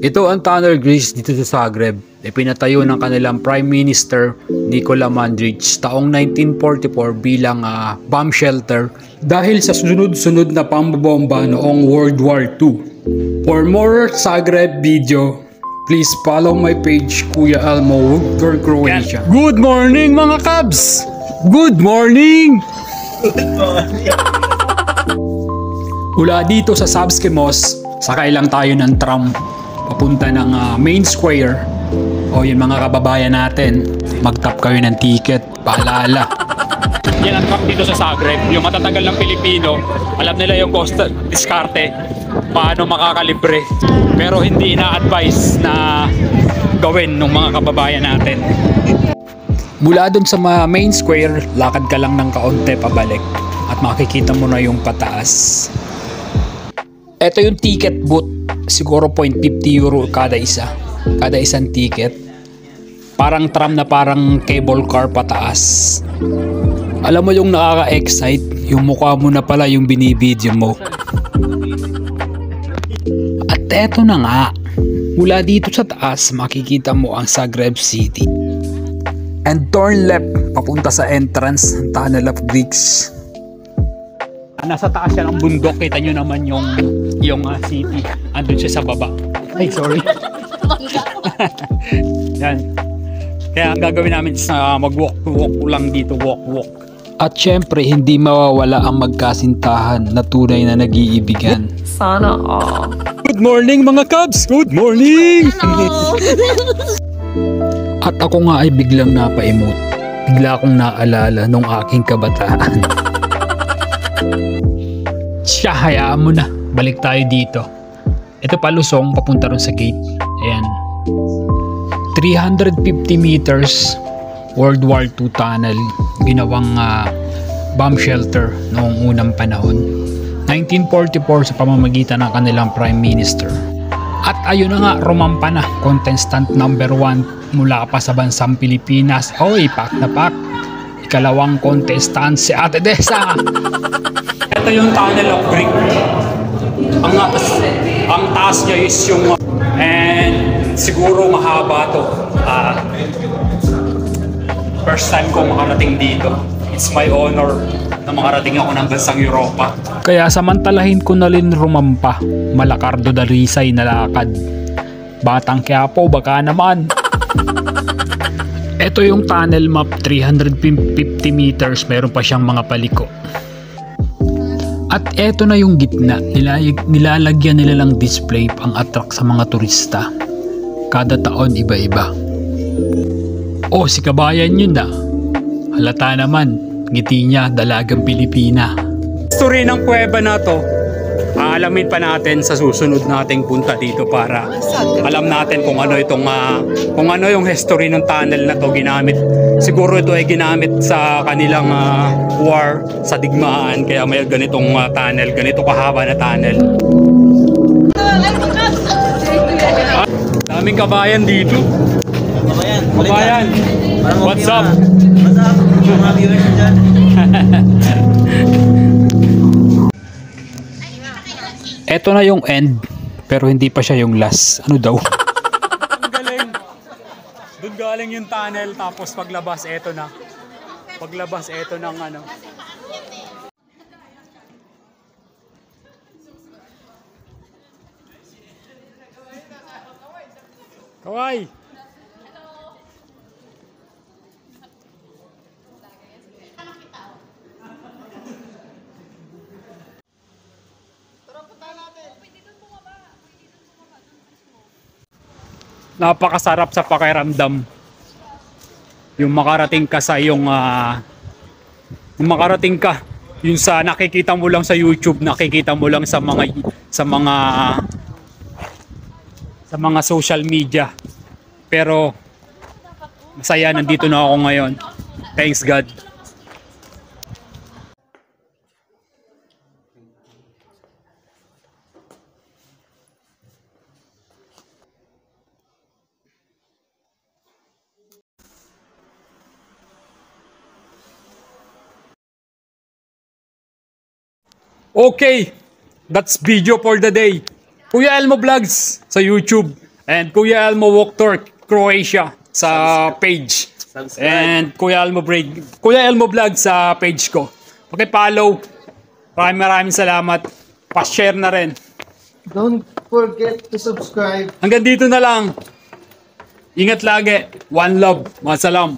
Ito ang tunnel Greece dito sa Zagreb. Ipinatayo ng kanilang Prime Minister Nikola Mandrić taong 1944 bilang bomb shelter dahil sa sunod-sunod na pambobomba noong World War II. For more Zagreb video, please follow my page Kuya Elmo Woodford, Croatia. Good morning mga Cubs! Good morning! Mula dito sa Savski Most, sakay lang tayo ng tram papunta ng main square. O yung mga kababayan natin, mag-tap kayo ng ticket, paalala. Yan ang tram dito sa Zagreb. Yung matatagal ng Pilipino, alam nila yung cost diskarte, paano makakalibre. Pero hindi ina-advise na gawin ng mga kababayan natin. Mula dun sa main square, lakad ka lang ng kaunti pabalik at makikita mo na yung pataas. Ito yung ticket booth, siguro €0.50 kada isa. Kada isang ticket. Parang tram na parang cable car pataas. Alam mo yung nakaka-excite, yung mukha mo na pala yung binibidyo mo. At eto na nga, mula dito sa taas makikita mo ang Zagreb City. And turn left papunta sa entrance ng Tunnel of Greece. Nasa taas yan ang bundok, kita nyo naman yung city. Andun siya sa baba. Ay, sorry. Yan. Kaya ang gagawin namin is mag-walk lang dito, walk. At syempre, hindi mawawala ang magkasintahan na tunay na nag-iibigan. Sana all. Good morning mga Cubs! Good morning! At ako nga ay biglang napa-emote. Bigla akong naalala nung aking kabataan. Siya, hayaan mo na. Balik tayo dito. Ito palusong, papunta ron sa gate. Ayan. 350 meters World War II tunnel. Ginawang bomb shelter noong unang panahon. 1944 sa pamamagitan ng kanilang Prime Minister. At ayun na nga, rumampa na. Contestant number 1 mula pa sa bansang Pilipinas. Oy, pak na pak. Ikalawang contestant si Ate Desa. Ito yung Tunnel of Greece. Ang taas niya is yung and siguro mahaba to. First time ko makarating dito. It's my honor na makarating ako ng bansang Europa. Kaya samantalahin ko na rin rumampa. Malakardo da Risay na lakad. Batang Quiapo, baka naman. Ito yung tunnel map, 350 meters. Meron pa siyang mga paliko. At eto na yung gitna, nilalagyan nila lang display pang attract sa mga turista. Kada taon iba-iba. Oh, si kabayan yun na. Halata naman, ngiti niya, dalagang Pilipina. Story ng kuweba na to, aalamin pa natin sa susunod nating punta dito para alam natin kung ano yung history ng tunnel na to ginamit. Siguro ito ay ginamit sa kanilang war sa digmaan, kaya may ganitong tunnel, ganito kahaba na tunnel. Daming kabayan dito. Kabayan. What's up? What's up? Mga viewers dyan. Eto na yung end, pero hindi pa siya yung last. Ano daw? Ang galing. Doon galing yung tunnel, tapos paglabas, eto na. Paglabas, eto ng ano. Kawai! Napakasarap sa pakiramdam yung makarating ka sa yung makarating ka yung sa nakikita mo lang sa YouTube, nakikita mo lang sa mga social media, pero masaya, nandito na ako ngayon. Thanks God. Okay, that's video for the day. Kuya Elmo Vlogs sa YouTube. And Kuya Elmo Walk Tour Croatia sa page. And Kuya Elmo Vlogs sa page ko. Paki-follow. Maraming salamat. Pa-share na rin. Don't forget to subscribe. Hanggang dito na lang. Ingat lagi. One love. Masalam.